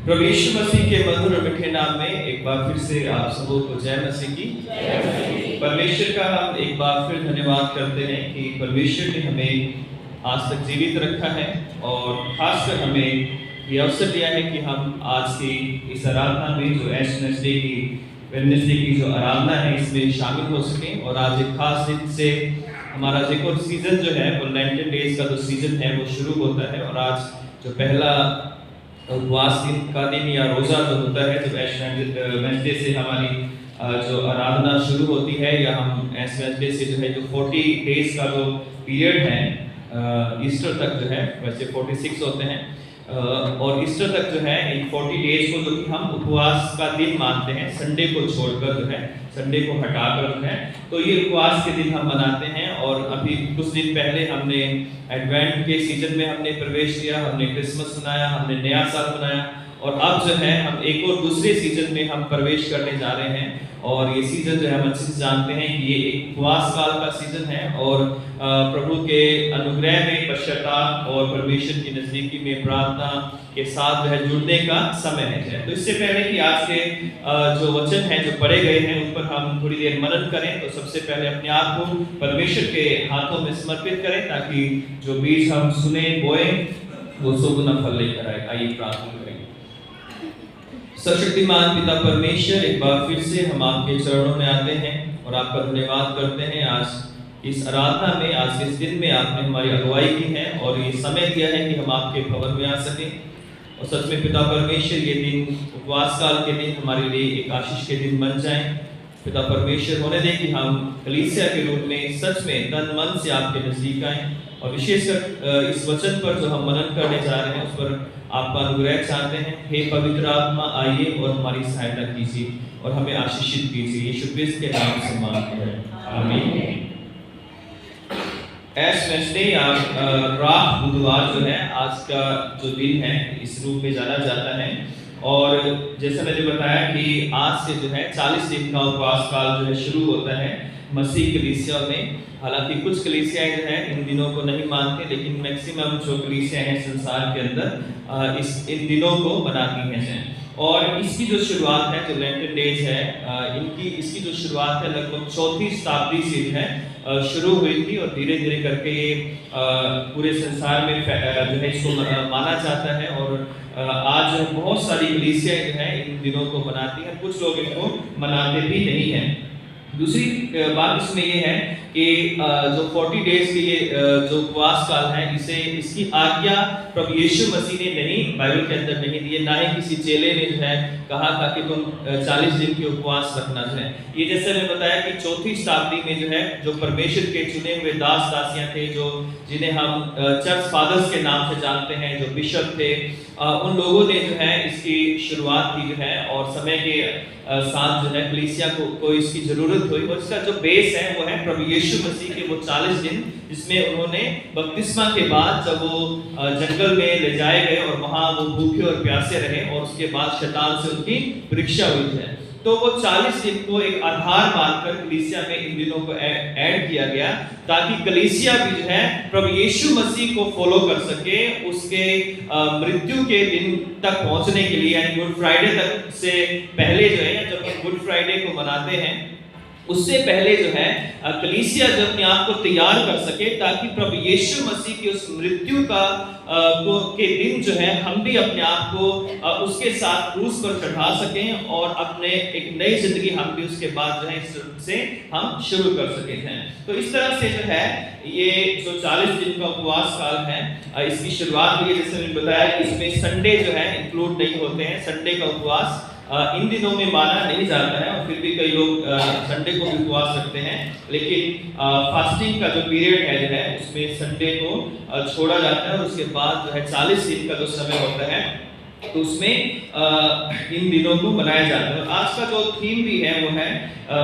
प्रभु यीशु मसीह के मधुर और मीठे नाम में एक बार फिर से आप सबों को जय मसीह की। परमेश्वर का हम एक बार फिर धन्यवाद करते हैं कि परमेश्वर ने हमें आज तक जीवित रखा है और खासकर हमें ये अवसर दिया है कि हम आज की इस आराधना में जो वेडनेसडे की जो आराधना है इसमें शामिल हो सकें। और आज एक खास दिन से हमारा एक और सीजन जो है वो लेंटन डेज का जो सीजन है वो शुरू होता है। और आज जो पहला उपवास दिन का दिन या रोज़ा जो होता है, जब ऐश वेडनेसडे से हमारी जो आराधना शुरू होती है या हम ऐश वेडनेसडे से जो है जो 40 डेज का जो पीरियड है ईस्टर तक जो है, वैसे 46 होते हैं और ईस्टर तक जो है इन 40 डेज को जो कि हम उपवास का दिन मानते हैं, संडे को छोड़कर जो है, संडे को हटाकर जो है, तो ये उपवास के दिन हम मनाते हैं। और अभी कुछ दिन पहले हमने एडवेंट के सीजन में हमने प्रवेश किया, हमने क्रिसमस मनाया, हमने नया साल मनाया और अब जो है हम एक और दूसरे सीजन में हम प्रवेश करने जा रहे हैं। और ये सीजन जो है हम अच्छे से जानते हैं कि ये एक उपवास काल का सीजन है और प्रभु के अनुग्रह में पश्चाताप और परमेश्वर की नजदीकी में प्रार्थना के साथ जो है जुड़ने का समय है। तो इससे पहले कि आज के जो वचन हैं जो पढ़े गए हैं उन पर हम थोड़ी देर मनन करें, तो सबसे पहले अपने आप को परमेश्वर के हाथों में समर्पित करें ताकि जो बीज हम सुने बोए वो सौ फल लेकर आए। आइए प्रार्थना करें। सर्वशक्तिमान पिता परमेश्वर, एक बार फिर से हम आपके चरणों में आते हैं और आपका धन्यवाद करते हैं। आज इस आराधना में, आज के इस दिन में आपने हमारी अगुवाई की है और ये समय दिया है कि हम आपके भवन में आ सकें। और सच में पिता परमेश्वर, ये दिन उपवास काल के दिन हमारे लिए एक आशीष के दिन बन जाएं। पिता परमेश्वर, होने दें कि हम कलीसिया के रूप में सच में तन मन से आपके नजदीक आएं और विशेषकर इस वचन पर जो हम मनन करने जा रहे हैं उस पर आपका अनुग्रह चाहते हैं। हे पवित्र आत्मा, आइए और हमारी सहायता कीजिए और हमें आशीषित कीजिए। यीशु क्रिस्त के नाम से मांगते हैं, आमीन। ऐश वेडनेसडे या राख बुधवार जो है आज का जो दिन है इस रूप में जाना जाता है। और जैसा मैंने बताया कि आज से जो है 40 दिन का उपवास काल जो है शुरू होता है मसीह कलीसिया में। हालांकि कुछ कलीसियाएं जो हैं इन दिनों को नहीं मानती, लेकिन मैक्सिमम जो कलीसियाएं हैं संसार के अंदर इन दिनों को मनाती हैं। और इसकी जो शुरुआत है, जो लेंटन डेज है, इसकी जो शुरुआत है लगभग 4वीं शताब्दी से जो है शुरू हुई थी और धीरे धीरे करके ये पूरे संसार में जो है इसको माना जाता है। और आज बहुत सारी कलीसियाएं जो है इन दिनों को मनाती हैं, कुछ लोग इनको मनाते भी नहीं हैं। दूसरी बात इसमें ये है कि जो 40 डेज के ये जो उपवास काल है, इसकी आज्ञा प्रभु यीशु मसीह ने नहीं, बाइबल के अंदर नहीं दी है, ना ही किसी चेले ने जो है कहा था कि तुम 40 दिन के उपवास रखना जो है। ये जैसे मैंने बताया कि 4वीं शताब्दी में जो है जो परमेश्वर के चुने हुए दास दासियां थे, जो जिन्हें हम चर्च फादर्स के नाम से जानते हैं, जो बिशप थे, उन लोगों ने जो है इसकी शुरुआत की जो है। और समय के साथ जो है कलीसिया को इसकी जरूरत हुई और इसका जो बेस है वो है प्रभु यीशु मसीह के वो 40 दिन, जिसमें उन्होंने बपतिस्मा के बाद जब वो जंगल में ले जाए गए और वहां वो भूखे और प्यासे रहे और उसके बाद शैतान से उनकी परीक्षा हुई है। तो वो 40 दिन को एक आधार मानकर कलीसिया में इन दिनों को ऐड किया गया ताकि कलीसिया भी जो है प्रभु यीशु मसीह को फॉलो कर सके, उसके मृत्यु के दिन तक पहुंचने के लिए, यानी गुड फ्राइडे तक से पहले जो है, जब हम गुड फ्राइडे को मनाते हैं उससे पहले जो है कलीसिया जो अपने आप को तैयार कर सके ताकि प्रभु यीशु मसीह की उस मृत्यु के दिन जो है हम भी अपने आप को उसके साथ क्रूस पर चढ़ा सकें और अपने एक नई जिंदगी हम भी उसके बाद जो है इससे हम शुरू कर सके हैं। तो इस तरह से जो है ये जो 40 दिन का उपवास काल है इसकी शुरुआत हुई, जैसे मैंने बताया कि इसमें संडे जो है इंक्लूड नहीं होते हैं। संडे का उपवास इन दिनों में माना नहीं जाता है और फिर भी कई लोग संडे को भी उपवास रखते हैं, लेकिन फास्टिंग का जो पीरियड है जो है उसमें संडे को छोड़ा जाता है और उसके बाद जो है 40 दिन का जो समय होता है तो उसमें इन दिनों को मनाया जाता है। आज का जो थीम भी है वो है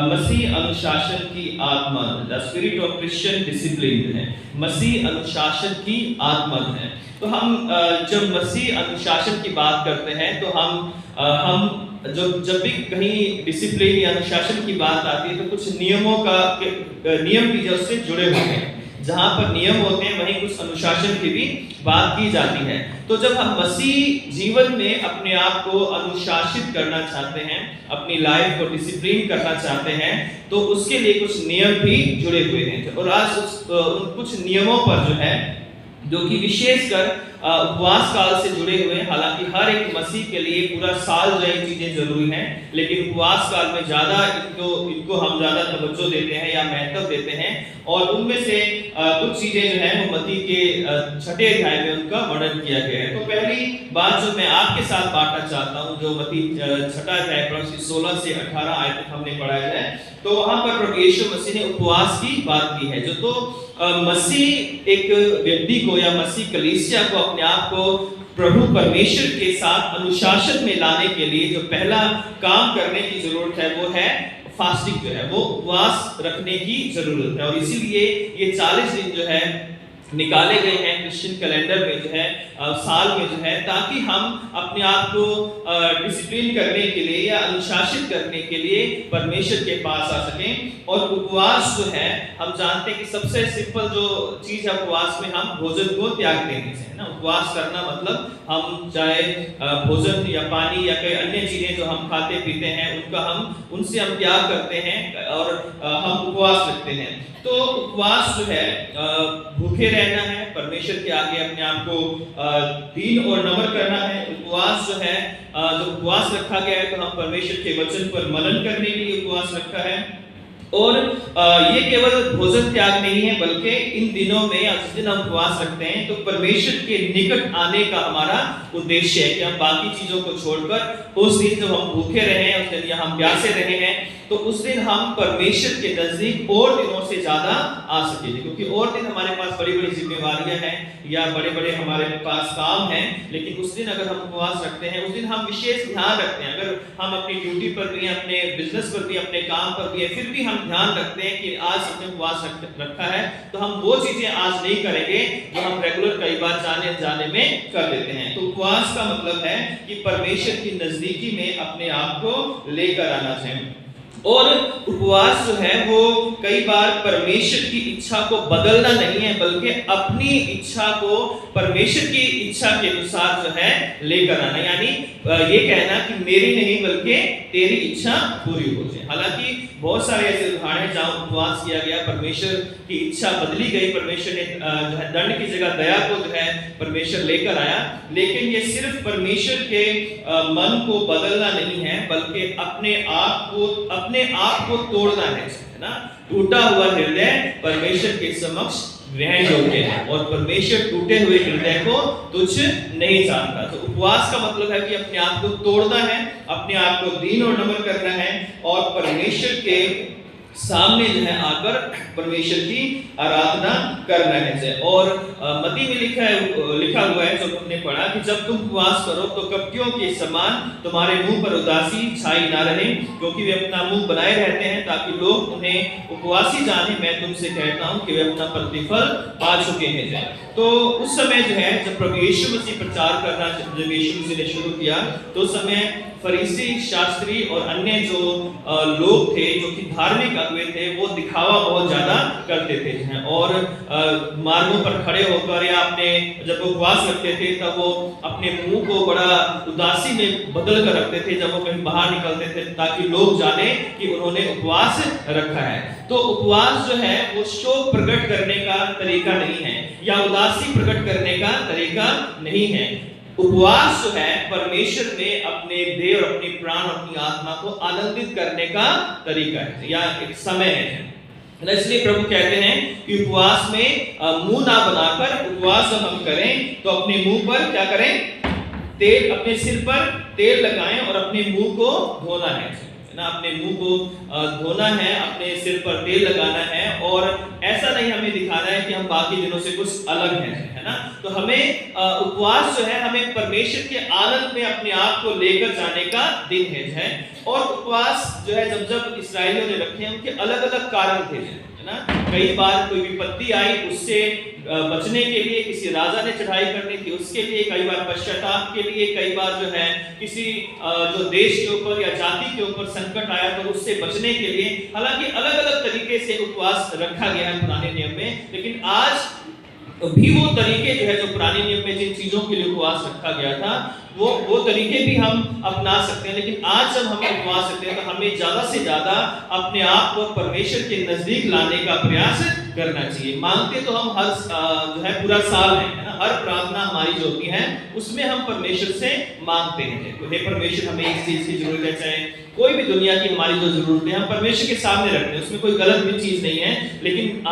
मसीह अनुशासन की आत्मा, the spirit of Christian discipline है, मसीह अनुशासन की आत्मा है। तो हम जब मसीह अनुशासन की बात करते हैं तो हम जब भी कहीं डिसिप्लिन या अनुशासन की बात आती है तो कुछ नियमों का नियम भी जो उससे जुड़े हुए हैं। जहां पर नियम होते हैं वहीं कुछ अनुशासन की भी बात की जाती है। तो जब हम मसीह जीवन में अपने आप को अनुशासित करना चाहते हैं, अपनी लाइफ को डिसिप्लिन करना चाहते हैं, तो उसके लिए कुछ नियम भी जुड़े हुए हैं। और आज उन कुछ नियमों पर जो है, जो कि विशेषकर उपवास काल से जुड़े हुए हैं। हालांकि हर एक मसीह के लिए पूरा साल जो है चीजें जरूरी हैं, लेकिन उपवास काल में ज्यादा इनको हम ज्यादा तवज्जो देते हैं या महत्व देते हैं। और उनमें से कुछ चीजें जो है वो मत्ती के 6 अध्याय में उनका वर्णन किया गया है। तो पहली बात जो मैं आपके साथ बांटना चाहता हूं, जो मत्ती 6 अध्याय 16 से 18 आयत तक हमने पढ़ा है, तो वहां पर प्रभु यीशु मसीह ने उपवास की बात की है। जो तो मसीह एक व्यक्ति को या मसीह कलीसिया को अपने आप को प्रभु परमेश्वर के साथ अनुशासन में लाने के लिए जो पहला काम करने की जरूरत है वो है फास्टिंग, जो है वो उपवास रखने की जरूरत है। और इसीलिए ये 40 दिन जो है निकाले गए हैं क्रिश्चियन कैलेंडर में जो है, साल में जो है, ताकि हम अपने आप को डिसिप्लिन करने के लिए या अनुशासित करने के लिए परमेश्वर के पास आ सकें। और उपवास जो है, हम जानते हैं कि सबसे सिंपल जो चीज है उपवास में, हम भोजन को त्याग देने से है ना। उपवास करना मतलब हम चाहे भोजन या पानी या कई अन्य चीजें जो हम खाते पीते हैं उनसे हम त्याग करते हैं और हम उपवास रखते हैं। तो उपवास जो है भूखे रहना है, परमेश्वर के आगे अपने आप को दीन और नम्र करना है। उपवास जो है, जो उपवास रखा गया है तो हम परमेश्वर के वचन पर मनन करने के लिए उपवास रखा है। और ये केवल भोजन त्याग नहीं है, बल्कि इन दिनों में जिस दिन हम उपवास रखते हैं तो परमेश्वर के निकट आने का हमारा उद्देश्य है कि हम बाकी चीजों को छोड़कर उस दिन जब हम भूखे रहे हैं, उस दिन या हम प्यासे रहे हैं, तो उस दिन हम परमेश्वर के नजदीक और दिनों से ज्यादा आ सकेंगे। क्योंकि और दिन हमारे पास बड़ी बड़ी जिम्मेवारियां हैं या बड़े बड़े हमारे पास काम हैं, लेकिन उस दिन अगर हम उपवास रखते हैं, उस दिन हम विशेष ध्यान रखते हैं। अगर हम अपनी ड्यूटी पर भी, अपने बिजनेस पर भी, अपने काम पर भी है, फिर भी हम ध्यान रखते हैं कि आज हमने उपवास रखा है, तो हम वो चीजें आज नहीं करेंगे जो हम रेगुलर कई बार जाने में कर देते हैं। तो उपवास का मतलब है कि परमेश्वर की नजदीकी में अपने आप को लेकर आना चाहिए। और उपवास जो है वो कई बार परमेश्वर की इच्छा को बदलना नहीं है, बल्कि अपनी इच्छा को परमेश्वर की इच्छा के अनुसार जो है लेकर आना, यानी ये कहना कि मेरी नहीं बल्कि तेरी इच्छा पूरी हो जाए। हालांकि बहुत सारे ऐसे उदाहरण हैं जहां उपवास किया गया, परमेश्वर की इच्छा बदली गई, परमेश्वर ने जो है दंड की जगह दया को जो है परमेश्वर लेकर आया। लेकिन ये सिर्फ परमेश्वर के मन को बदलना नहीं है, बल्कि अपने आप को तोड़ना है ना। टूटा हुआ हृदय परमेश्वर के समक्ष ग्रहण योग्य है, और परमेश्वर टूटे हुए हृदय को तुच्छ नहीं जानता। तो उपवास का मतलब है कि अपने आप को तोड़ना है, अपने आप को दीन और नम्र करना है, और परमेश्वर के सामने जो है आकर परमेश्वर की आराधना करना है। और मत्ती में लिखा हुआ है, जो हमने पढ़ा, कि जब तुम उपवास करो तो कपटियों के समान तुम्हारे मुंह पर उदासी छाई ना रहे, क्योंकि वे अपना मुंह बनाए रहते हैं ताकि लोग उन्हें उपवासी जाने। मैं तुमसे कहता हूं कि वे अपना प्रतिफल पा चुके हैं। तो उस समय जो है, जब प्रभु यीशु मसीह प्रचार करना, जब यीशु मसीह ने शुरू किया, तो उस समय फरीसी, शास्त्री और अन्य जो लोग थे, जो कि धार्मिक अगुवे थे, वो दिखावा बहुत ज्यादा करते थे और मार्गों पर खड़े होकर या अपने जब वो उपवास रखते थे तब वो अपने मुंह को बड़ा उदासी में बदल कर रखते थे जब वो कहीं बाहर निकलते थे, ताकि लोग जाने कि उन्होंने उपवास रखा है। तो उपवास जो है वो शोक प्रकट करने का तरीका नहीं है या उदासी प्रकट करने का तरीका नहीं है। उपवास जो है परमेश्वर में अपने देह और अपनी प्राण और अपनी आत्मा को आनंदित करने का तरीका है या एक समय है। इसलिए प्रभु कहते हैं कि उपवास में मुंह ना बनाकर उपवास जब हम करें तो अपने मुंह पर क्या करें, तेल, अपने सिर पर तेल लगाएं और अपने मुंह को धोना है ना। अपने मुंह को धोना है, अपने सिर पर तेल लगाना है, और ऐसा नहीं हमें दिखाना है कि हम बाकी दिनों से कुछ अलग हैं, है ना। तो हमें उपवास जो है हमें परमेश्वर के आनंद में अपने आप को लेकर जाने का दिन है। और उपवास जो है जब जब इस्राएलियों ने रखे हैं उनके अलग अलग कारण थे, है ना। कई बार कोई विपत्ति आई, उससे बचने के लिए किसी राजा ने चढ़ाई करनी थी उसके लिए, कई बार पश्चाताप के लिए, कई बार जो है किसी जो देश के ऊपर या जाति के ऊपर संकट आया तो उससे बचने के लिए। हालांकि अलग अलग तरीके से उपवास रखा गया है पुराने नियम में, लेकिन आज भी वो तरीके जो है जो पुराने नियम में जिन चीजों के लिए उपवास रखा गया था वो तरीके भी हम अपना सकते हैं। लेकिन आज जब हम उपवास रखते हैं तो हमें ज्यादा से ज्यादा अपने आप को परमेश्वर के नजदीक लाने का प्रयास करना चाहिए। मांगते तो हम हर जो है पूरा साल है ना, हर प्रार्थना हमारी जो होती है उसमें हम परमेश्वर से मांगते हैं तो हे परमेश्वर हमें इस चीज की जरूरत है, चाहे कोई भी दुनिया की हमारी जो जरूरतें हम परमेश्वर के सामने रखते हैं, उसमें कोई गलत भी चीज नहीं है। लेकिन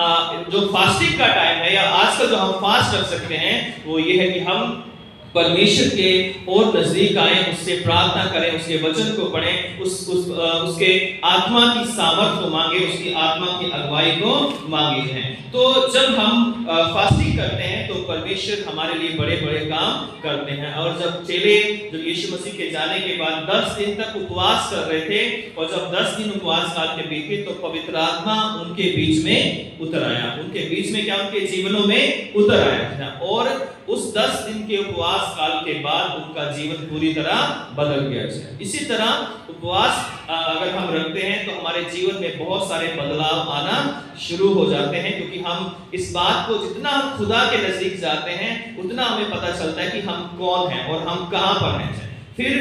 जो फास्टिंग का टाइम है या आज का जो हम फास्ट रख सकते हैं वो ये है कि हम परमेश्वर के और नजदीक आए, उससे प्रार्थना करें, उसके वचन को पढ़ें, उसके आत्मा की सामर्थ को मांगे, उसकी आत्मा की अगुवाई को मांगे हैं। तो जब हम फास्टिंग करते हैं तो परमेश्वर हमारे लिए बड़े बड़े काम करते हैं। और जब चेले जब यीशु मसीह के जाने के बाद 10 दिन तक उपवास कर रहे थे और जब 10 दिन उपवास काल के बीते तो पवित्र आत्मा उनके बीच में उतर आया, उनके बीच में क्या उनके जीवनों में उतर आया और उस 10 दिन के उपवास काल के बाद उनका जीवन पूरी तरह बदल गया। इसी तरह उपवास अगर हम रखते हैं तो हमारे जीवन में बहुत सारे बदलाव आना शुरू हो जाते हैं, क्योंकि हम इस बात को जितना हम खुदा के नजदीक जाते हैं उतना हमें पता चलता है कि हम कौन हैं और हम कहां पर हैं। फिर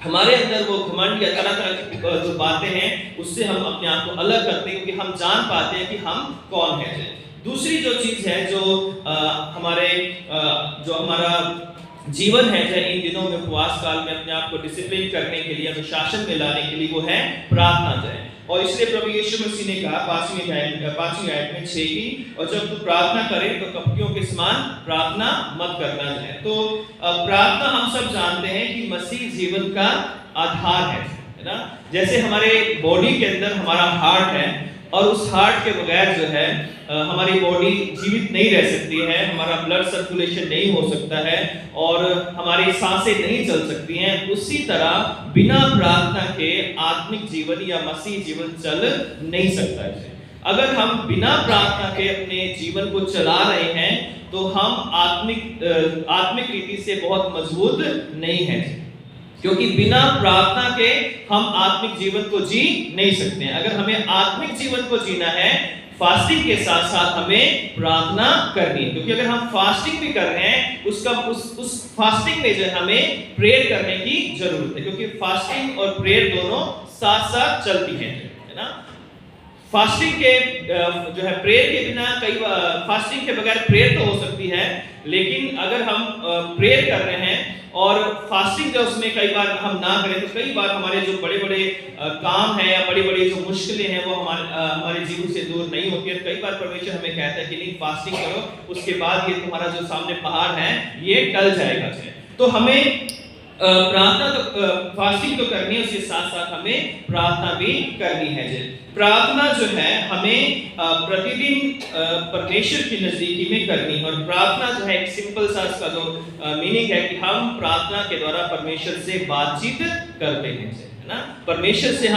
हमारे अंदर वो घमंड या तरह तरह की जो बातें हैं उससे हम अपने आप को अलग करते हैं, क्योंकि हम जान पाते हैं कि हम कौन हैं। दूसरी जो चीज है जो हमारा जीवन है जो इन दिनों में उपवास काल में अपने आप को डिसिप्लिन करने के लिए, अनुशासन में लाने के लिए वो है प्रार्थना जो है। और इसलिए प्रभु यीशु मसीह ने कहा 5वीं आयत में 6 की, और जब तू प्रार्थना करे तो कपटियों के समान प्रार्थना मत करना है। तो प्रार्थना हम सब जानते हैं कि मसीह जीवन का आधार है ना। जैसे हमारे बॉडी के अंदर हमारा हार्ट है और उस हार्ट के बगैर जो है हमारी बॉडी जीवित नहीं रह सकती है, हमारा ब्लड सर्कुलेशन नहीं हो सकता है और हमारी सांसें नहीं चल सकती हैं। उसी तरह बिना प्रार्थना के आत्मिक जीवन या मसीह जीवन चल नहीं सकता है। अगर हम बिना प्रार्थना के अपने जीवन को चला रहे हैं तो हम आत्मिक रीति से बहुत मजबूत नहीं है, क्योंकि बिना प्रार्थना के हम आत्मिक जीवन को जी नहीं सकते हैं। अगर हमें आत्मिक जीवन को जीना है फास्टिंग के साथ साथ हमें प्रार्थना करनी है, क्योंकि अगर हम फास्टिंग भी कर रहे हैं उस फास्टिंग में जो हमें प्रेयर करने की जरूरत है, क्योंकि फास्टिंग और प्रेयर दोनों साथ साथ चलती हैं, है ना। फास्टिंग के जो है प्रेयर के बिना फास्टिंग के बगैर प्रेयर तो हो सकती है, लेकिन अगर हम प्रेयर कर रहे हैं और फास्टिंग जो उसमें कई बार हम ना करें तो कई बार हमारे जो बड़े बड़े काम हैं या बड़ी बड़ी जो मुश्किलें हैं वो हमारे जीवन से दूर नहीं होती है। कई बार परमेश्वर हमें कहता है कि नहीं फास्टिंग करो, उसके बाद ये तुम्हारा जो सामने पहाड़ है ये टल जाएगा। तो हमें प्रार्थना तो फास्टिंग तो करनी है, उसके साथ साथ हमें प्रार्थना भी करनी है। प्रार्थना जो है हमें प्रतिदिन परमेश्वर की नजदीकी में करनी है। और प्रार्थना जो है एक सिंपल सा इसका जो मीनिंग है कि हम प्रार्थना के द्वारा परमेश्वर से बातचीत करते हैं, है ना। परमेश्वर से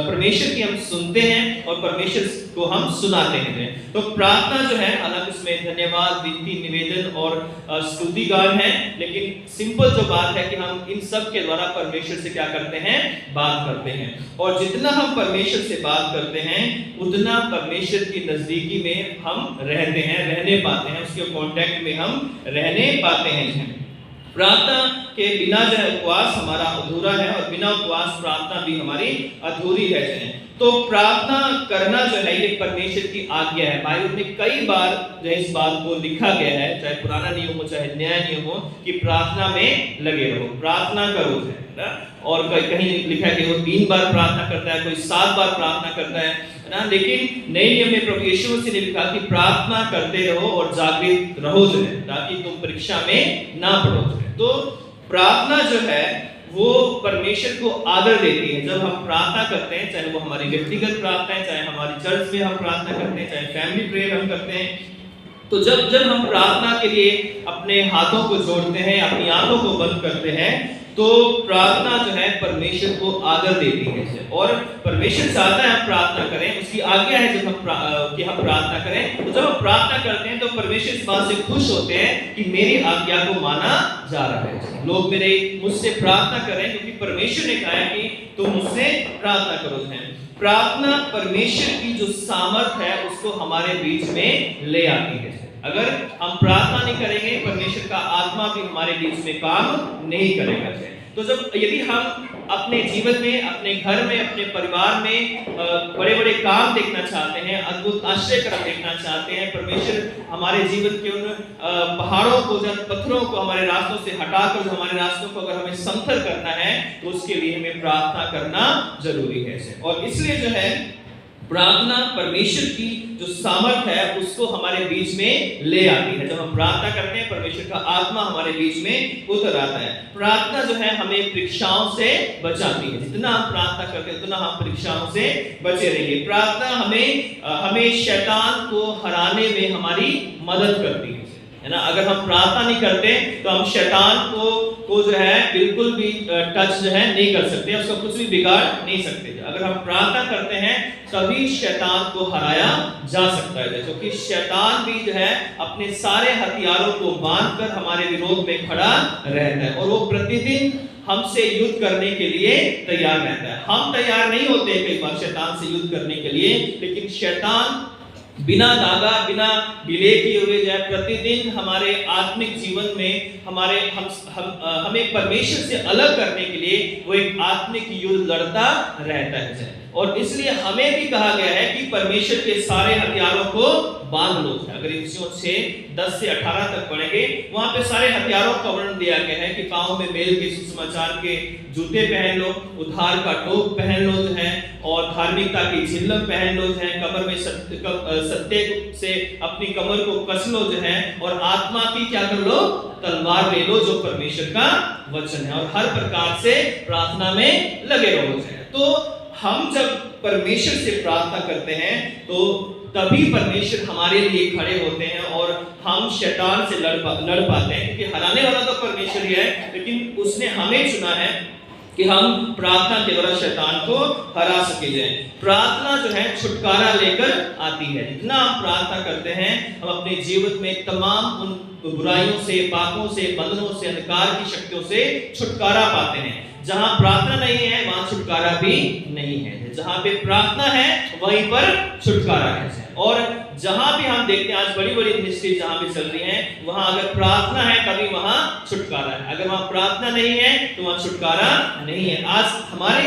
परमेश्वर की हम सुनते हैं और परमेश्वर को हम सुनाते हैं। तो प्रार्थना जो है हालांकि इसमें धन्यवाद, विनती, निवेदन और स्तुति गान है, लेकिन सिंपल जो बात है कि हम इन सब के द्वारा परमेश्वर से क्या करते हैं, बात करते हैं। और जितना हम परमेश्वर से बात करते हैं उतना परमेश्वर की नजदीकी में हम रहते हैं, रहने पाते हैं, उसके कांटेक्ट में हम रहने पाते हैं। प्रार्थना के बिना जो है उपवास हमारा अधूरा है और बिना उपवास प्रार्थना भी हमारी अधूरी है। तो प्रार्थना करना जो है ये परमेश्वर की आज्ञा है। बाइबल में कई बार जो इस बात को लिखा गया है, चाहे पुराना नियम हो चाहे नया नियम हो, कि प्रार्थना में लगे रहो, प्रार्थना करो, है ना। और कहीं लिखा है कि वो 3 बार प्रार्थना करता है, कोई 7 बार प्रार्थना करता है ना। लेकिन नए नियम में प्रभु यीशु मसीह ने लिखा कि प्रार्थना करते रहो और जागृत रहो ताकि तुम परीक्षा में ना पड़ो। तो प्रार्थना जो है वो परमेश्वर को आदर देती है। जब हम प्रार्थना करते हैं, चाहे वो हमारी व्यक्तिगत प्रार्थना है, चाहे हमारी चर्च में हम प्रार्थना करते हैं, चाहे फैमिली प्रेयर हम करते हैं, तो जब हम प्रार्थना के लिए अपने हाथों को जोड़ते हैं, अपनी आंखों को बंद करते हैं, तो प्रार्थना जो है परमेश्वर को आदर देती है और परमेश्वर चाहता है हम प्रार्थना करें, उसकी आज्ञा है जब कि हम प्रार्थना करें। तो जब हम प्रार्थना करते हैं तो परमेश्वर इस बात से खुश होते हैं कि मेरी आज्ञा को माना जा रहा है। लोग मुझसे प्रार्थना करें क्योंकि परमेश्वर ने कहा है कि तुम मुझसे प्रार्थना करो। प्रार्थना परमेश्वर की जो सामर्थ है उसको हमारे बीच में ले आती है। अगर हम प्रार्थना नहीं करेंगे परमेश्वर का आत्मा भी हमारे बीच में काम नहीं करेगा। तो यदि हम अपने जीवन में, अपने घर में, अपने परिवार में बड़े बड़े काम देखना चाहते हैं, अद्भुत आश्चर्यक्रम देखना चाहते हैं, परमेश्वर हमारे जीवन के उन पहाड़ों को, जन पत्थरों को हमारे रास्तों से हटाकर जो हमारे रास्तों को अगर हमें समतल करना है तो उसके लिए हमें प्रार्थना करना जरूरी है। और इसलिए जो है प्रार्थना परमेश्वर की जो सामर्थ है उसको हमारे बीच में ले आती है। जब हम प्रार्थना करते हैं परमेश्वर का आत्मा हमारे बीच में उतर आता है। प्रार्थना जो है हमें परीक्षाओं से बचाती है। जितना हम प्रार्थना करते हैं उतना हम परीक्षाओं से बचे रहेंगे। प्रार्थना हमें शैतान को हराने में हमारी मदद करती है ना। अगर हम प्रार्थना नहीं करते तो हम शैतान को जो है बिल्कुल भी टच जो है नहीं कर सकते, उसको कुछ भी बिगाड़ नहीं सकते। अगर हम प्रार्थना करते हैं तभी शैतान को हराया जा सकता है, क्योंकि शैतान भी जो है अपने सारे हथियारों को बांधकर हमारे विरोध में खड़ा रहता है और वो प्रतिदिन हमसे युद्ध करने के लिए तैयार रहता है। हम तैयार नहीं होते कई बार शैतान से युद्ध करने के लिए, लेकिन शैतान बिना दागा, बिना डिले किए हुए जो है प्रतिदिन हमारे आत्मिक जीवन में हमें परमेश्वर से अलग करने के लिए वो एक आत्मिक युद्ध लड़ता रहता है। और इसलिए हमें भी कहा गया है कि परमेश्वर के सारे हथियारों को बांध लो। अगर इफिसियों 6:10 से 18 तक पढ़ेंगे वहां पे सारे हथियारों का वर्णन दिया गया है कि पांव में मेल के सुसमाचार के जूते पहन लो, उद्धार का टोप पहन लो जो है, और धार्मिकता की झिल्लम पहन लो जो है, कमर में सत्य से अपनी कमर को कस लो जो है, और आत्मा की क्या कर लो, तलवार ले लो जो परमेश्वर का वचन है, और हर प्रकार से प्रार्थना में लगे रहो जो है। तो हम जब परमेश्वर से प्रार्थना करते हैं तो तभी परमेश्वर हमारे लिए खड़े होते हैं और हम शैतान से लड़ पाते हैं, क्योंकि हराने वाला तो परमेश्वर ही है, लेकिन उसने हमें चुना है कि हम प्रार्थना के द्वारा शैतान को हरा सके जाए। प्रार्थना जो है छुटकारा लेकर आती है। जितना हम प्रार्थना करते हैं हम अपने जीवन में तमाम उन बुराइयों से, पापों से, बंधनों से, अंधकार की शक्तियों से छुटकारा पाते हैं। जहां प्रार्थना नहीं है वहां छुटकारा भी नहीं है। जहां पे प्रार्थना है वहीं पर छुटकारा है। और जहां भी हम देखते हैं आज बड़ी बड़ी मिनिस्ट्री जहां भी चल रही है, वहां अगर प्रार्थना है तभी वहां छुटकारा है। अगर वहां प्रार्थना नहीं है तो वहां छुटकारा नहीं है। आज हमारे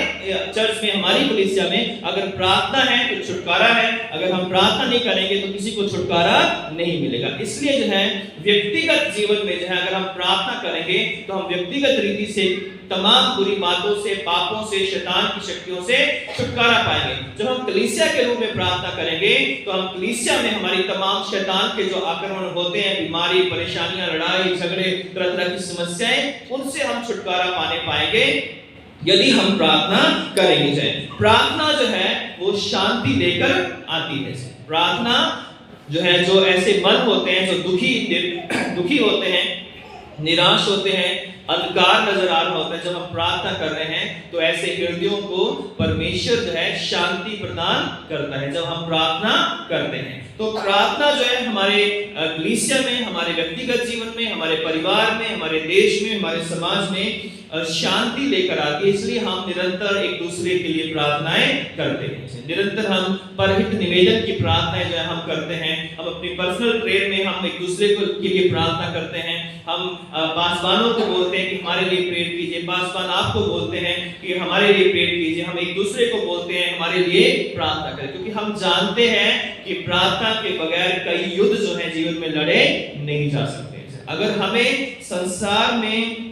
चर्च में, हमारी कलीसिया में अगर प्रार्थना है तो छुटकारा है, अगर हम प्रार्थना नहीं करेंगे तो किसी को छुटकारा नहीं मिलेगा। इसलिए जो है व्यक्तिगत जीवन में जो है अगर हम प्रार्थना करेंगे तो हम व्यक्तिगत रीति से तमाम बुरी बातों से, पापों से, शैतान की शक्तियों से छुटकारा पाएंगे। जब हम कलीसिया के रूप में प्रार्थना करेंगे तो हम कलीसिया में हमारी तमाम शैतान के जो आक्रमण होते हैं, बीमारी, परेशानियां, लड़ाई झगड़े, तरह तरह की समस्याएं, उनसे हम छुटकारा पाने पाएंगे यदि हम प्रार्थना करेंगे। प्रार्थना जो है वो शांति लेकर आती है। प्रार्थना जो है, जो ऐसे मन होते हैं जो दुखी होते हैं, निराश होते हैं, अंधकार नजर आ रहा होता है, जब हम प्रार्थना कर रहे हैं तो ऐसे हृदयों को परमेश्वर जो है शांति प्रदान करता है जब हम प्रार्थना करते हैं। तो प्रार्थना जो है हमारे कलीसिया में, हमारे व्यक्तिगत जीवन में, हमारे परिवार में, हमारे देश में, हमारे समाज में शांति लेकर आती है। इसलिए हम निरंतर एक दूसरे के लिए प्रार्थनाएं करते हैं। निरंतर हम परहित निवेदन की प्रार्थनाएं जो है हम करते हैं। हम अपनी पर्सनल प्रेयर में हम एक दूसरे के लिए प्रार्थना करते हैं। हम पासवानों को बोलते हैं कि हमारे लिए प्रेयर कीजिए, पासवान आपको बोलते हैं कि हमारे लिए प्रेयर कीजिए। हम एक दूसरे को बोलते हैं हमारे लिए प्रार्थना करें, क्योंकि हम जानते हैं कि प्रार्थना के बगैर कई युद्ध जो है जीवन में लड़े नहीं जा सकते। अगर हमें संसार में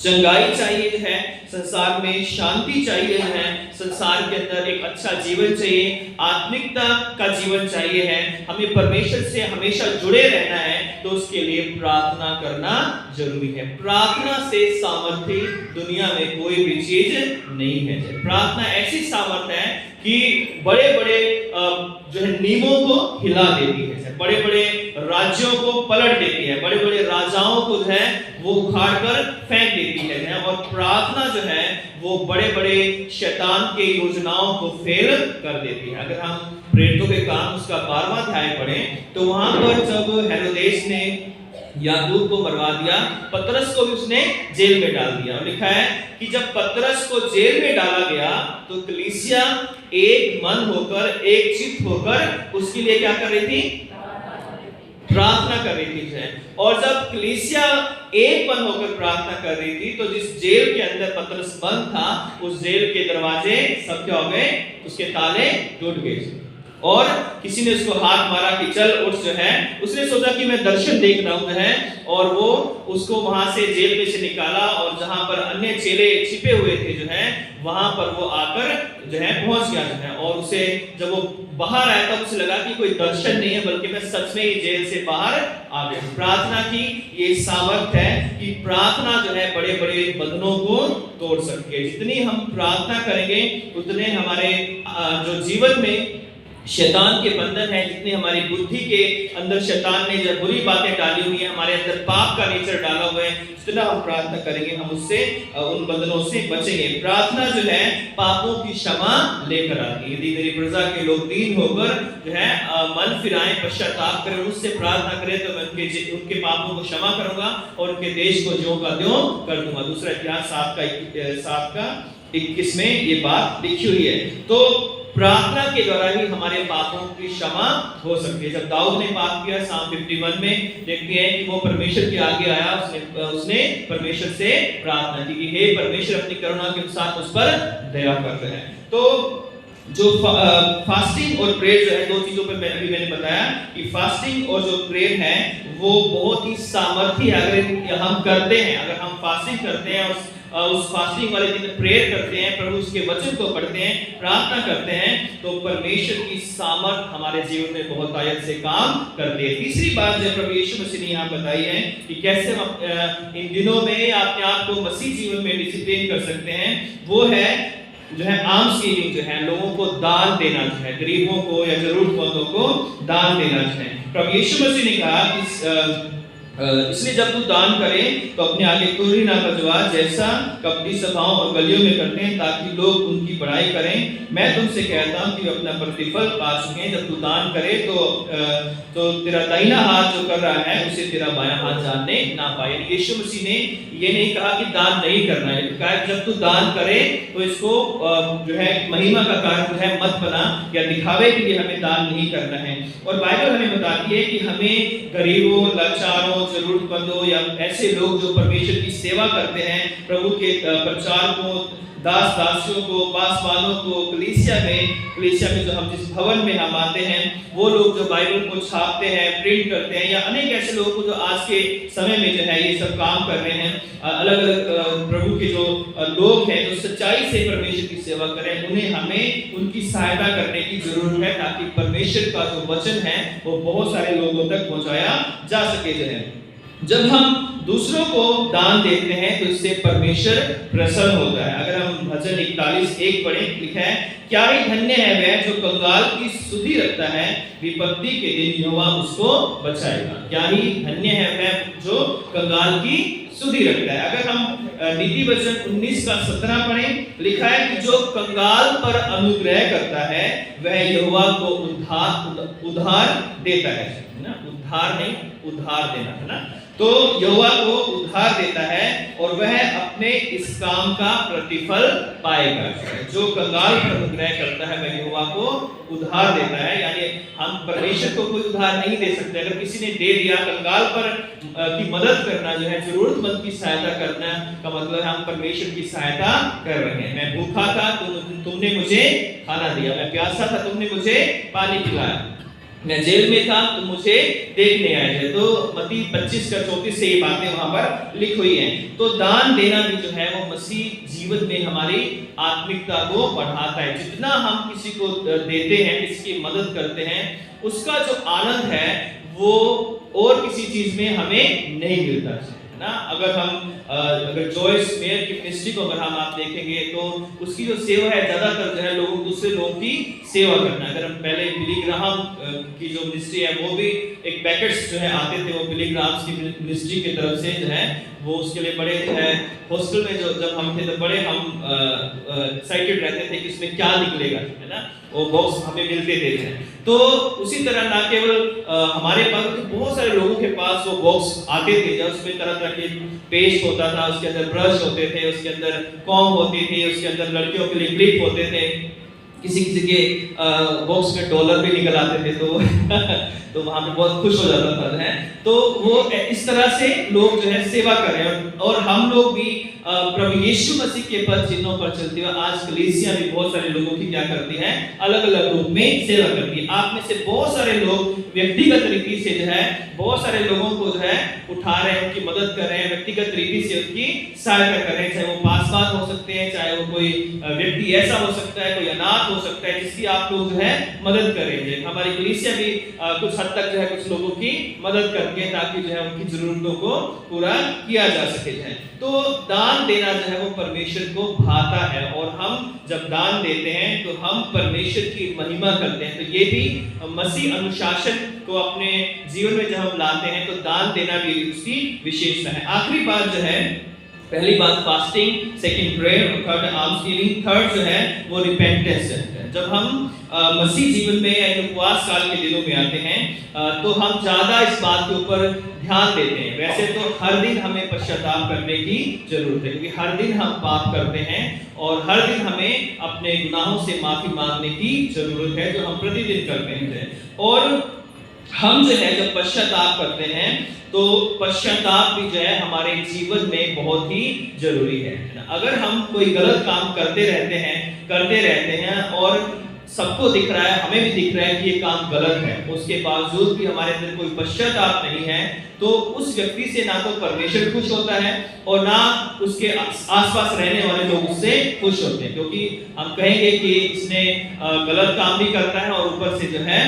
चंगाई चाहिए है, संसार में शांति चाहिए है, संसार के अंदर एक अच्छा जीवन चाहिए, आत्मिकता का जीवन चाहिए है, हमें परमेश्वर से हमेशा जुड़े रहना है, तो उसके लिए प्रार्थना करना जरूरी है। प्रार्थना से सामर्थ्य दुनिया में कोई भी चीज नहीं है। प्रार्थना ऐसी सामर्थ्य है कि बड़े बड़े जो है नियमों को हिला देती है, बड़े बड़े राज्यों को पलट देती है, बड़े बड़े राजाओं को जो है वो उखाड़ कर फेंक देती है। और प्रार्थना जो है वो बड़े बड़े शैतान के योजनाओं को फेल कर देती है। अगर हम प्रेरितों के काम उसका 12वां अध्याय पढ़ें तो वहां पर जब हेरोदेस ने याकूब को मरवा दिया, पतरस को भी उसने जेल में डाल दिया। और लिखा है कि जब पतरस को जेल में डाला गया तो कलीसिया एक मन होकर, एक चित्त होकर उसके लिए क्या कर रही थी? प्रार्थना कर रही थी। और जब कलीसिया एक मन होकर प्रार्थना कर रही थी तो जिस जेल के अंदर पतरस बंद था, उस जेल के दरवाजे सब क्या हो गए? उसके ताले टूट गए। और किसी ने उसको हाथ मारा कि चल उठ जो है, उसने सोचा कि मैं दर्शन देख रहा हूं जो है, और वो उसको वहां से जेल में से निकाला और जहां पर अन्य चेले छिपे हुए थे जो है, वहां पर वो आकर जो है पहुंच गया जो है। और उसे जब वो बाहर आया तब उसे लगा कि कोई दर्शन नहीं है, बल्कि मैं सच में ही जेल से बाहर आ गया। प्रार्थना की ये सामर्थ है कि प्रार्थना जो है बड़े बड़े बंधनों को तोड़ सकती है। जितनी हम प्रार्थना करेंगे उतने हमारे जो जीवन में शैतान के बंधन है, जितनी हमारी बुद्धि के अंदर शैतान ने जब बुरी बातें डाली हुई है, हमारे अंदर पाप का नेचर डाला हुआ है, जितना हम प्रार्थना करेंगे हम उससे उन बंधनों से बचेंगे। प्रार्थना जो है पापों की क्षमा लेकर आती है। यदि मेरी प्रजा के लोग दीन होकर जो है मन फिराएं, पश्चाताप करें, उससे प्रार्थना करें तो मैं उनके पापों को क्षमा करूंगा और उनके देश को ज्यों का त्यों कर दूंगा। दूसरा इतिहास 7:21 में ये बात लिखी हुई है। तो प्रार्थना के द्वारा ही हमारे पापों की क्षमा हो सकती है। जब दाऊद ने पाप किया, Psalm 51 में देखते हैं कि वो परमेश्वर के आगे आया, उसने परमेश्वर से प्रार्थना की कि हे परमेश्वर अपनी करुणा के साथ उस पर दया कर रहे हैं। तो जो फास्टिंग और प्रेयर जो है, दो चीजों पर मैंने बताया कि फास्टिंग और जो प्रेयर है वो बहुत ही सामर्थी है। अगर हम करते हैं, अगर हम फास्टिंग करते हैं और उस फास्टिंग वाले दिन प्रेयर करते हैं, प्रभु उसके वचन को पढ़ते हैं, प्रार्थना करते हैं, तो परमेश्वर की सामर्थ हमारे जीवन में बहुत आयत से काम करती है। तीसरी बात जो प्रभु यीशु मसीह ने यहाँ बताई है कि कैसे हम इन दिनों में अपने आप को मसीह जीवन में डिसिप्लिन कर सकते हैं, वो है जो है आर्म्स गिविंग, जो है लोगों को दान देना, जो है गरीबों को या जरूरतमंदों को दान देना। जो है प्रभु यीशु मसीह ने कहा कि इसलिए जब तू दान करे तो अपने आगे तुरही ना बजवा, जैसा कपटी सभाओं और गलियों में करते हैं ताकि लोग उनकी बड़ाई करें। मैं तुमसे कहता हूं कि अपना प्रतिफल पा चुके हैं। जब तू दान करे तो तेरा दाहिना हाथ जो कर रहा है उसे तेरा बायां हाथ जानने ना पाए। यीशु मसीह ने ये नहीं कहा कि दान नहीं करना है, कहा जब तू दान करे तो इसको जो है महिमा का कारण जो है मत बना या दिखावे के लिए हमें दान नहीं करना है। और बाइबल हमें बताती है कि हमें गरीबों, लाचारों, जरूरतमंदों या ऐसे लोग जो परमेश्वर की सेवा करते हैं, प्रभु के प्रचार को, दास दासियों को, पासवानों को, कलीसिया में जो हम जिस भवन में हम आते हैं, वो लोग जो बाइबल को छापते हैं, प्रिंट करते हैं, या अनेक ऐसे लोगों को जो आज के समय में जो है ये सब काम कर रहे हैं, अलग अलग प्रभु के जो लोग हैं जो सच्चाई से परमेश्वर की सेवा करें, उन्हें हमें उनकी सहायता करने की जरूरत है ताकि परमेश्वर का जो वचन है वो बहुत सारे लोगों तक पहुंचाया जा सके। जो है जब हम दूसरों को दान देते हैं तो इससे परमेश्वर प्रसन्न होता है। अगर हम भजन 41:1 पढ़ें, लिखा है क्या ही धन्य है वह जो कंगाल की सुधि रखता है, विपत्ति के दिन यहोवा उसको बचाएगा। क्या ही धन्य है वह जो कंगाल की सुधि रखता है। अगर हम नीति वचन 19:17 पढ़ें, लिखा है कि जो कंगाल पर अनुग्रह करता है वह यहोवा को उधार देता है ना, उधार नहीं, उधार देना है ना। तो यहोवा को उधार देता है और वह अपने इस काम का प्रतिफल पाएगा। जो कंगाल पर अनुग्रह करता है वह यहोवा को उधार देता है। यानी हम परमेश्वर को कोई उधार नहीं दे सकते। अगर किसी ने दे दिया, कंगाल पर की मदद करना जो है, जरूरतमंद की सहायता करना का मतलब हम परमेश्वर की सहायता कर रहे हैं। मैं भूखा था तुमने मुझे खाना दिया, मैं प्यासा था तुमने मुझे पानी पिलाया, मैं जेल में था तुम मुझे देखने आए थे। तो मत्ती 25:34 से ये बातें वहां पर लिखी हुई हैं। तो दान देना भी जो है वो मसीह जीवन में हमारी आत्मिकता को बढ़ाता है। जितना हम किसी को देते हैं, किसी की मदद करते हैं, उसका जो आनंद है वो और किसी चीज में हमें नहीं मिलता ना। अगर जॉयस मेयर की मिनिस्ट्री को अगर आप देखेंगे तो उसकी जो सेवा है ज्यादातर जो है दूसरे लोगों की सेवा करना। अगर इधर पहले बिली ग्राहम की जो मिनिस्ट्री है वो भी एक पैकेट्स जो है आते थे, वो बिली ग्राहम्स की मिनिस्ट्री की तरफ से जो है वो उसके लिए बड़े जो है हॉस्टल में जो जब हम थे तो बड़े हम एक्साइटेड रहते थे कि इसमें क्या निकलेगा, है ना, वो बॉक्स हमें मिलते थे। तो उसी तरह ना केवल हमारे पास बहुत सारे लोगों के पास वो बॉक्स आते थे जब उसमें तरह तरह के पेस्ट होता था, उसके अंदर ब्रश होते थे, उसके अंदर कॉम्ब होती थी, उसके अंदर लड़कियों के लिए क्लिप होते थे, किसी किसी के बॉक्स में डॉलर भी निकल आते थे, तो तो वहां पे बहुत खुश हो जाता था है। तो वो इस तरह से लोग जो है सेवा कर रहे हैं, और हम लोग भी प्रभु यीशु मसीह के पद चिन्हों पर चलते हुए आज कलीसिया भी बहुत सारे लोगों की क्या करती है, अलग अलग रूप में सेवा करती है। आप में से बहुत सारे लोग व्यक्तिगत रीति से जो है बहुत सारे लोगों को जो है उठा रहे हैं, उनकी मदद कर रहे हैं, व्यक्तिगत रीति से उनकी सहायता कर रहे हैं, चाहे वो पासवान हो सकते हैं, चाहे वो कोई व्यक्ति ऐसा हो सकता है, कोई अनाथ हो सकता है जिसकी आप लोग जो है मदद करेंगे। हमारी कलीसिया भी कुछ हद तक जो है कुछ लोगों की मदद करती है ताकि जो है उनकी जरूरतों को पूरा किया जा सके जो है। तो दान देना जो है वो परमेश्वर को भाता है, और हम जब दान देते हैं तो हम परमेश्वर की महिमा करते हैं। तो ये भी मसीह अनुशासन को अपने जीवन में जब हम लाते हैं तो दान देना भी उसकी विशेषता है। आखिरी बात जो है, पहली बात fasting, second prayer, third alms giving, third जो है वो रिपेंटेंस है। जब हम मसीह जीवन में या उपवास काल के दिनों में आते हैं तो हम ज्यादा इस बात के ऊपर ध्यान देते हैं। वैसे तो हर दिन हमें पश्चाताप करने की जरूरत है, क्योंकि हर दिन हम पाप करते हैं और हर दिन हमें अपने गुनाहों से माफी मांगने की जरूरत है, जो हम प्रतिदिन करते हैं। और हम जो है जब पश्चाताप करते हैं तो पश्चाताप भी जो है हमारे जीवन में बहुत ही जरूरी है। अगर हम कोई गलत काम करते रहते हैं और सबको दिख रहा है, हमें भी दिख रहा है कि ये काम गलत है, उसके बावजूद भी हमारे अंदर कोई पश्चाताप नहीं है, तो उस व्यक्ति से ना तो परमेश्वर खुश होता है और ना उसके आसपास रहने वाले लोग उससे खुश होते हैं, क्योंकि हम कहेंगे कि इसने गलत काम भी करता है और ऊपर से जो है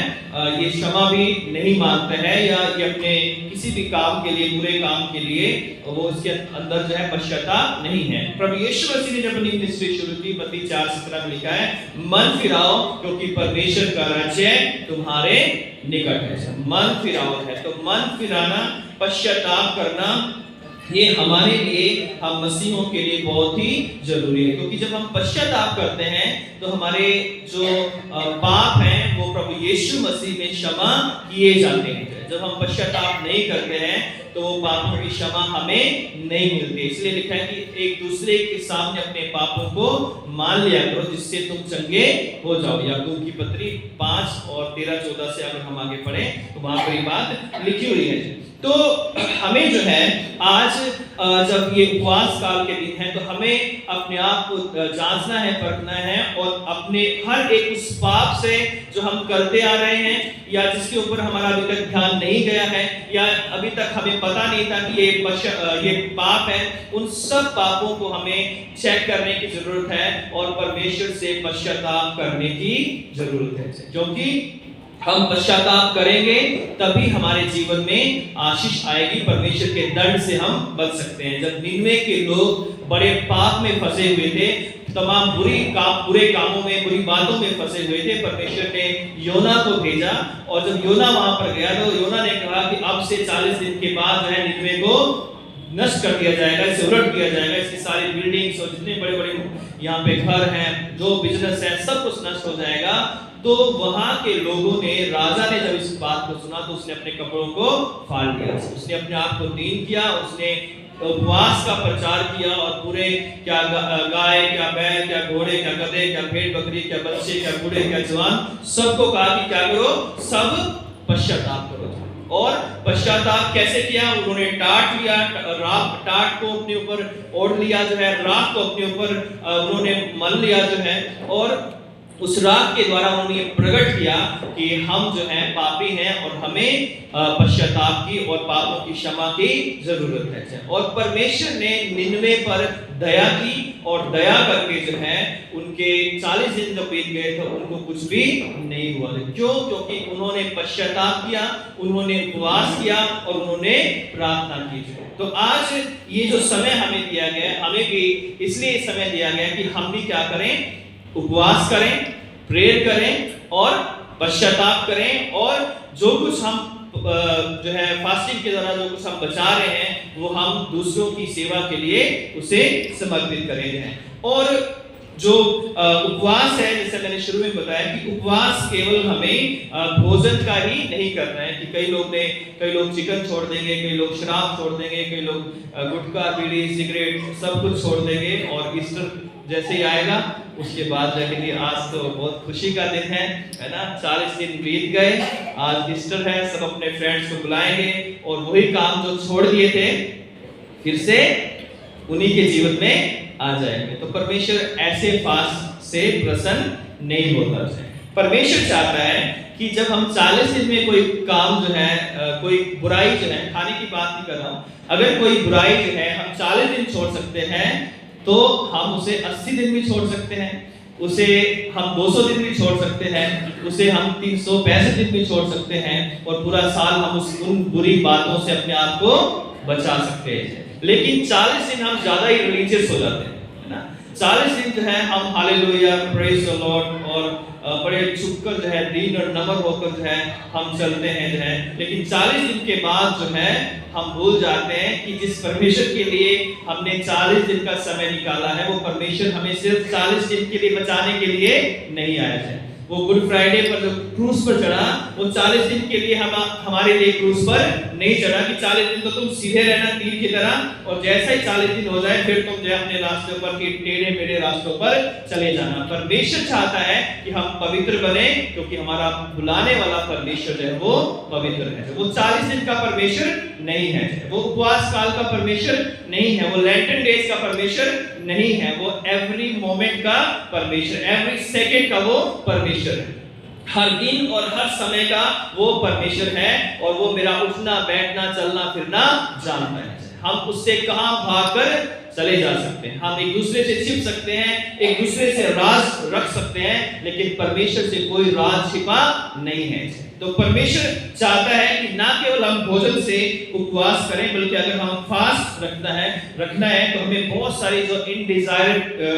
ये क्षमा भी नहीं मांगता है, या ये अपने किसी भी काम के लिए, बुरे काम के लिए वो उसके अंदर जो है पश्चाताप नहीं है। प्रभु यीशु मसीह ने जब अपनी मिनिस्ट्री शुरू की, मत्ती 4:17 में लिखा है, मन फिराओ क्योंकि परमेश्वर का राज्य तुम्हारे निकट है। मन फिराओ है, तो मन फिराना, पश्चाताप करना, ये हमारे लिए, हम मसीहों के लिए बहुत ही जरूरी है, क्योंकि जब हम पश्चाताप करते हैं तो हमारे जो पाप हैं वो प्रभु यीशु मसीह में क्षमा किए जाते हैं। जब हम पश्चाताप नहीं करते हैं तो वो पापों की क्षमा हमें नहीं मिलती। इसलिए लिखा है कि एक दूसरे के सामने अपने पापों को मान लिया करो जिससे तुम चंगे हो जाओ। याकूब की पत्री 5 और 13-14 से अगर हम आगे पढ़ें तो वहां पर ये बात लिखी हुई है। तो हमें जो है आज जब ये उपवास काल के दिन है तो हमें अपने आप को जांचना है, परखना है, और अपने हर एक उस पाप से जो हम करते आ रहे हैं या जिसके ऊपर हमारा अभी तक ध्यान नहीं गया है या अभी तक हमें पता नहीं था कि ये पाप है, उन सब पापों को हमें चेक करने की जरूरत है और परमेश्वर से पश्चाताप करने की जरूरत है, क्योंकि हम पश्चाताप करेंगे तभी हमारे जीवन में आशीष आएगी, परमेश्वर के दंड से हम बच सकते हैं। जब निनवे के लोग बड़े पाप में फंसे हुए थे, तमाम बुरे कामों में, बुरी बातों में फंसे हुए थे, परमेश्वर ने योना को भेजा, और जब योना वहां पर गया तो योना ने कहा कि अब से 40 दिन के बाद जो है निनवे को नष्ट कर दिया जाएगा, इसे उलट दिया जाएगा, इसकी सारी बिल्डिंग्स और जितने बड़े बड़े यहाँ पे घर हैं, जो बिजनेस है, सब कुछ नष्ट हो जाएगा। तो वहां के लोगों ने, राजा ने जब इस बात को सुना तो उसने अपने कपड़ों को फाड़ दिया, उसने अपने आप को दीन किया, उसने उपवास का प्रचार किया और पूरे क्या गाय, क्या बैल, क्या घोड़े, क्या गधे, क्या भेड़ बकरी, क्या बच्चे, क्या बूढ़े, क्या जवान, सबको कहा कि क्या करो, सब पश्चाताप करो। और पश्चाताप कैसे किया? उन्होंने टाट लिया, टाट को अपने ऊपर ओढ़ लिया जो है, राख को अपने ऊपर उन्होंने मल लिया जो है, और उस राग के द्वारा उन्होंने प्रकट किया कि हम जो हैं पापी हैं और हमें पश्चाताप की और पापों की क्षमा की जरूरत है। और परमेश्वर ने निनवे पर दया की और दया करके जो है उनके 40 दिन जब बीत गए तो उनको कुछ भी नहीं हुआ। क्यों? क्योंकि उन्होंने पश्चाताप किया, उन्होंने उपवास किया और उन्होंने प्रार्थना की। तो आज ये जो समय हमें दिया गया है, हमें भी इसलिए समय दिया गया कि हम भी क्या करें, उपवास करें, प्रेयर करें और पश्चाताप करें और जो कुछ हम जो है फास्टिंग के दौरान जो कुछ हम बचा रहे हैं वो हम दूसरों की सेवा के लिए उसे समर्पित करें हैं। और जो उपवास है, जैसे मैंने शुरू में बताया कि उपवास केवल हमें भोजन का ही नहीं करना है कि कई लोग चिकन छोड़ देंगे, कई लोग शराब छोड़ देंगे, कई लोग गुटखा बीड़ी सिगरेट सब कुछ छोड़ देंगे और ईस्टर जैसे ही आएगा उसके बाद कहेंगे आज तो बहुत खुशी का दिन है ना, 40 दिन बीत गए, आज ईस्टर है, सब अपने फ्रेंड्स को बुलाएंगे और वही काम जो छोड़ दिए थे फिर से उन्हीं के जीवन में आ जाएंगे। तो परमेश्वर ऐसे फास्ट से प्रसन्न नहीं होता है। परमेश्वर चाहता है कि जब हम 40 दिन में कोई काम जो है कोई बुराई जो है, खाने की बात नहीं कर रहा हूं, अगर कोई बुराई जो है हम 40 दिन छोड़ सकते हैं तो हम उसे 80 दिन भी छोड़ सकते हैं, उसे हम 200 दिन भी छोड़ सकते हैं, उसे हम 365 दिन भी छोड़ सकते हैं और पूरा साल हम उन बुरी बातों से अपने आप को बचा सकते हैं। लेकिन 40 दिन हम ज्यादा ही रिलीजियस हो जाते हैं, है ना। 40 दिन जो है हम हालेलुया प्रेज द लॉर्ड और बड़े छुपकर जो है दीन और नम्र होकर जो है हम चलते हैं जो है, लेकिन 40 दिन के बाद जो है हम भूल जाते हैं कि जिस परमेश्वर के लिए हमने 40 दिन का समय निकाला है वो परमेश्वर हमें सिर्फ 40 दिन के लिए बचाने के लिए नहीं आया है। वो गुड फ्राइडे पर जो क्रूस पर चढ़ा वो 40 दिन के लिए हमारे लिए क्रूस पर नहीं चढ़ा कि 40 दिन तो तुम सीधे रहना तीर की तरह और जैसा ही 40 दिन हो जाए फिर तुम जो अपने रास्ते पर के टेढ़े मेढ़े रास्तों पर चले जाना। परमेश्वर चाहता है कि हम पवित्र बने क्योंकि हमारा बुलाने वाला परमेश्वर जो है वो पवित्र है। वो 40 दिन का परमेश्वर नहीं है, वो उपवास काल का परमेश्वर नहीं है, वो लेंटन डेज का परमेश्वर नहीं है, वो एवरी मोमेंट का परमेश्वर, एवरी सेकंड का वो परमेश्वर है, हर दिन और हर समय का वो परमेश्वर है और वो मेरा उठना बैठना चलना फिरना जानता है। हम उससे कहां भागकर चले जा सकते हैं, हम एक दूसरे से छिप सकते हैं, एक दूसरे से राज रख सकते हैं, लेकिन परमेश्वर से कोई राज छिपा नहीं है। तो परमेश्वर चाहता है कि ना केवल हम भोजन से उपवास करें बल्कि अगर हम फास्ट रखना है तो हमें बहुत सारी जो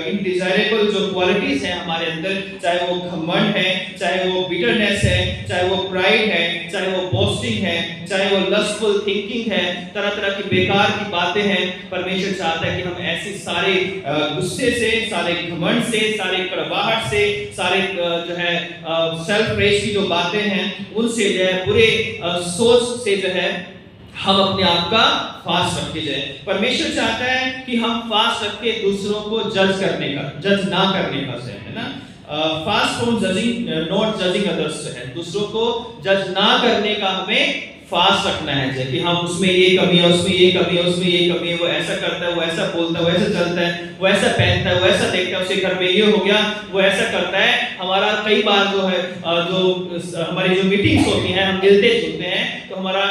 इनडिजायरेबल जो क्वालिटीज हैं हमारे अंदर, चाहे वो घमंड है, चाहे वो बिटरनेस है, चाहे वो प्राइड है, चाहे वो बॉस्टिंग है, चाहे वो लस्टफुल थिंकिंग है, तरह तरह की बेकार की बातें हैं। परमेश्वर चाहता है कि हम ऐसे सारे गुस्से से, सारे घमंड से, सारे कड़वाहट से, सारे जो है सेल्फ प्रेज की जो बातें हैं उनसे जो है बुरे सोच से जो है हम अपने आप का फास्ट रखे जाए। परमेश्वर चाहता है कि हम फास्ट रख के दूसरों को जज ना करने का है ना। Fast from judging not judging others है, दूसरों को जज ना करने का हमें फास्ट रखना है। जैसे कि हम उसमें ये कमी है, उसमें ये कमी है, उसमें ये कमी है, वो ऐसा करता है, वो ऐसा बोलता है, वो ऐसा चलता है, वो ऐसा पहनता है, वो ऐसा देखता है, उसके घर में ये हो गया, वो ऐसा करता है। हमारा कई बार जो है जो हमारी जो मीटिंग्स होती हैं हम मिलते जुलते हैं तो हमारा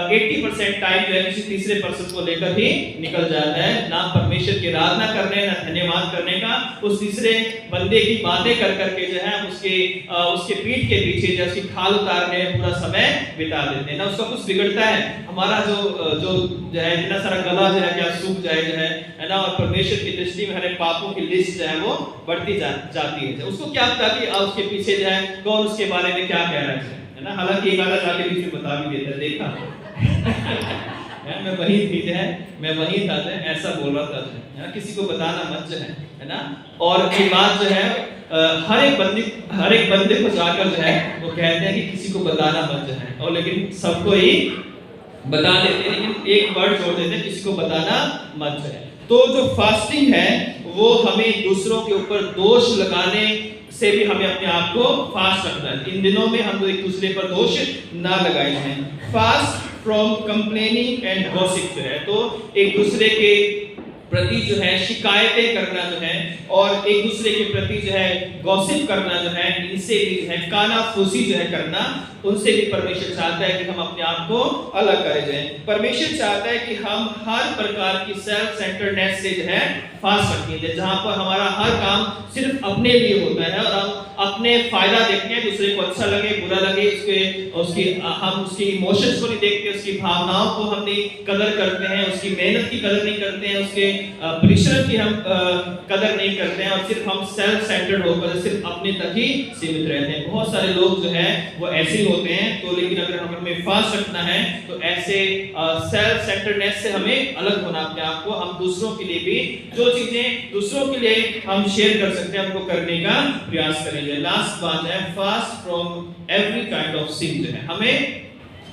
80% टाइम जो है किसी तीसरे पर्सन को लेकर ही निकल जाता है, ना परमेश्वर की आराधना करने, ना धन्यवाद करने का, उस तीसरे बंदे की बातें कर करके जो है उसके पीठ के पीछे जो उसकी खाल उतारने में पूरा समय बिता देते हैं ना। उसका कुछ बिगड़ता है, हमारा जो है इतना सारा गला जो है क्या सूख जाए जो है ना। और परमेश्वर की दृष्टि में हमारे पापों की लिस्ट जो है वो बढ़ती जाती है। उसको क्या पता कि उसके पीछे जो है कौन उसके बारे में क्या कह रहा है ना। हालांकि एक आधा जाके बीच में बता भी देता है, देखा मैं वही थी जो है, मैं वही था जो ऐसा बोल रहा था, किसी को बताना मत जो है ना। और ये बात जो है हर एक बंदे को जाकर जो है वो कहते हैं कि किसी को बताना मत जो है, और लेकिन सबको ही बता देते हैं, लेकिन एक वर्ड छोड़ देते हैं, किसी को बताना मत जो है। तो जो फास्टिंग है वो हमें दूसरों के ऊपर दोष लगाने से भी हमें अपने आप को फास्ट रखना है। इन दिनों में हम एक दूसरे पर दोष ना लगाए हैं। Fast from complaining and gossip है, तो एक दूसरे के प्रति जो है शिकायतें करना जो है और एक दूसरे के प्रति जो है गॉसिप करना जो है, इनसे भी जो है कानाफूसी जो है करना, उनसे भी परमेश्वर चाहता है कि हम अपने आप को अलग करें जाएं। परमेश्वर चाहता है कि हम हर प्रकार की सेल्फ सेंटर्डनेस से जो है फास्ट रखें, जहां पर हमारा हर काम सिर्फ अपने लिए होता है और हम अपने फायदा देखते हैं, दूसरे को अच्छा लगे बुरा लगे हम उसकी इमोशंस को नहीं देखते, उसकी भावनाओं को हम नहीं कदर करते हैं, उसकी मेहनत की कदर नहीं करते हैं, परिश्रम की हम कदर नहीं करते हैं और सिर्फ हम सेल्फ सेंटर्ड होकर सिर्फ अपने तक ही सीमित रहते हैं। बहुत सारे लोग जो है वो ऐसे ही होते हैं। तो लेकिन अगर हमें फास्ट रखना है तो ऐसे सेल्फ सेंटर्डनेस से हमें अलग होना अपने आप को। हम दूसरों के लिए भी जो चीजें दूसरों के लिए हम शेयर कर सकते हैं उनको करने का प्रयास करेंगे। लास्ट बात है fast from every kind of sin. जो है हमें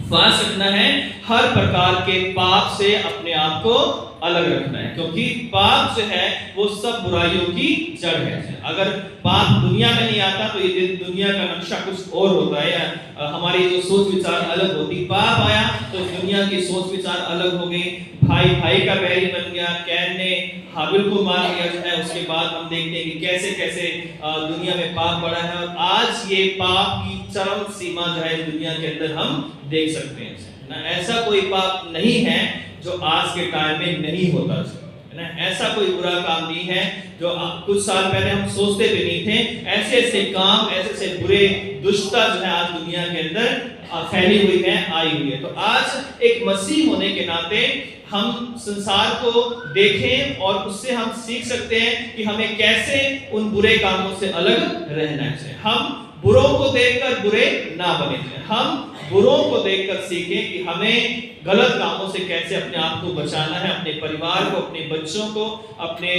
फास्ट रखना है, हर प्रकार के पाप से अपने आप को अलग रखना है, क्योंकि पाप जो है वो सब बुराइयों की जड़ है। अगर पाप दुनिया में नहीं आता तो ये दुनिया का नक्शा कुछ और होता है, या हमारी जो सोच विचार अलग होती। पाप आया तो दुनिया की सोच विचार अलग हो गई, भाई भाई का बैरी बन गया, कैन ने हाबिल को मार दिया जो है। उसके बाद हम देखते हैं कि कैसे कैसे दुनिया में पाप बढ़ा है, और आज ये पाप की चरम सीमा जो है दुनिया के अंदर हम देख सकते हैं ना। ऐसा कोई पाप नहीं है जो आज के टाइम में नहीं होता है ना। ऐसा कोई बुरा काम नहीं है जो कुछ साल पहले हम सोचते भी नहीं थे। ऐसे ऐसे काम, ऐसे ऐसे बुरे दुष्टता जो है आज दुनिया के अंदर फैली हुई है, आई हुई है। तो आज एक मसीह होने के नाते हम संसार को देखें और उससे हम सीख सकते हैं कि हमें कैसे उन बुरे कामों से अलग रहना चाहिए। हम बुरों को देखकर बुरे ना बने, हम बुरों को देखकर सीखें कि हमें गलत कामों से कैसे अपने आप को बचाना है, अपने परिवार को, अपने बच्चों को, अपने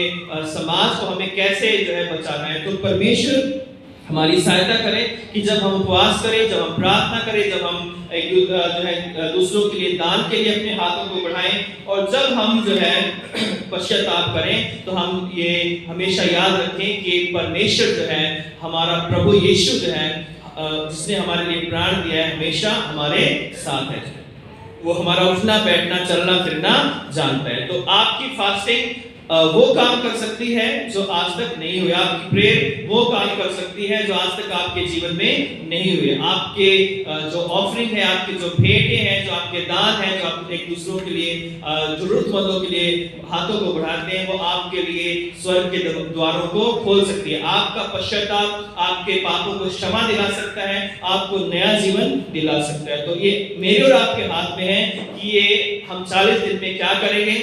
समाज को हमें कैसे जो है बचाना है। तो परमेश्वर हमारी सहायता करे कि जब हम उपवास करें, जब हम प्रार्थना करें, जब हम जो है दूसरों के लिए दान के लिए अपने हाथों को बढ़ाएं, और जब हम जो है पश्चाताप करें, तो हम ये हमेशा याद रखें कि परमेश्वर जो है हमारा प्रभु यीशु जो है जिसने हमारे लिए प्राण दिया है, हमेशा हमारे साथ है। वो हमारा उठना बैठना चलना फिरना जानता है। तो आपकी फास्टिंग वो काम कर सकती है जो आज तक नहीं हुआ, आपकी प्रेयर वो काम कर सकती है जो आज तक आपके जीवन में नहीं हुए। आपके जो ऑफरिंग है, आपके जो भेंटें हैं, जो आपके दान हैं, जो आप एक दूसरों के लिए जरूरतमंदों के लिए हाथों को बढ़ाते हैं, वो आपके लिए स्वर्ग के द्वारों को खोल सकती है। आपका पश्चाताप आपके पापों को क्षमा दिला सकता है, आपको नया जीवन दिला सकता है। तो ये मेरे और आपके हाथ में है कि ये हम 40 दिन में क्या करेंगे,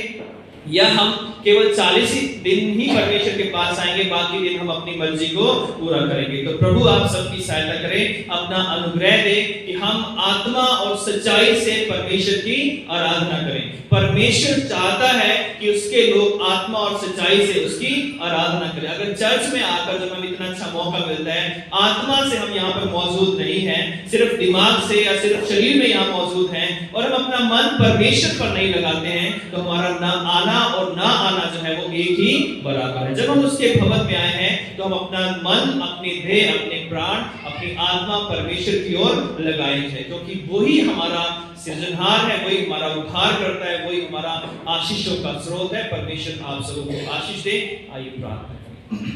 या हम केवल 40 दिन ही परमेश्वर के पास आएंगे, बाकी दिन हम अपनी मर्जी को पूरा करेंगे। तो प्रभु आप सबकी सहायता करें, अपना अनुग्रह दे कि हम आत्मा और सच्चाई से परमेश्वर की आराधना करें। परमेश्वर चाहता है कि उसके लोग आत्मा और सच्चाई से उसकी आराधना करें। अगर चर्च में आकर जब हमें इतना अच्छा मौका मिलता है, आत्मा से हम यहाँ पर मौजूद नहीं हैं, सिर्फ दिमाग से या सिर्फ शरीर में यहाँ मौजूद हैं, और हम अपना मन परमेश्वर पर नहीं लगाते हैं, तो हमारा ना आना और ना आना जो है वो एक ही बराबर है। जब हम उसके भवन में आए हैं तो हम अपना मन, अपनी देह, अपने प्राण, अपनी आत्मा परमेश्वर की ओर लगाए हैं, क्योंकि वही हमारा सृजनहार है, वही हमारा उद्धार करता है, वही हमारा आशीषों का स्रोत है। परमेश्वर आप सबको आशीष दे। आइए प्रार्थना करें।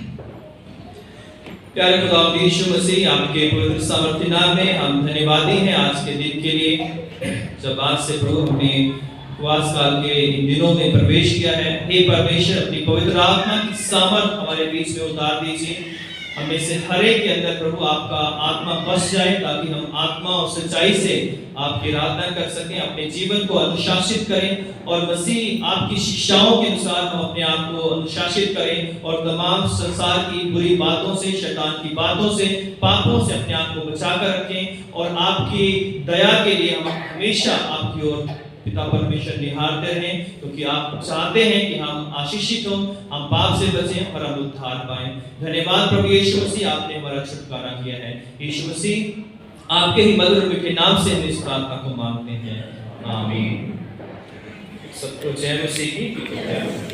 प्यारे खुदा यीशु मसीह, आपके पवित्र सामर्थ्य नाम में हम धन्यवादी हैं आज के दिन के लिए, जब आज से प्रभु हमने उपवास काल के इन दिनों में प्रवेश किया है। हे परमेश्वर, अपनी पवित्र आत्मा की सामर्थ हमारे बीच में उतार दीजिए। हमें से हर एक के अंदर प्रभु आपका आत्मा बस जाए, ताकि हम आत्मा और सच्चाई से आपकी आराधना कर सकें, अपने जीवन को अनुशासित करें, और मसीह आपकी शिक्षाओं के अनुसार हम अपने आप को अनुशासित करें, और तमाम संसार की बुरी बातों से, शैतान की बातों से, पापों से अपने आप को बचा कर रखें, और आपकी दया के लिए हम हमेशा आपकी ओर पिता परमेश्वर निहारते रहें, क्योंकि आप चाहते हैं कि हम आशीषित हों, हम पाप से बचें और हम उद्धार पाएं। धन्यवाद प्रभु यीशु मसीह, आपने हमारा छुटकारा किया है। यीशु मसीह, आपके ही मधुर मीठे नाम से हम इस प्रार्थना को मांगते हैं, आमीन। सबको जय मसीह की।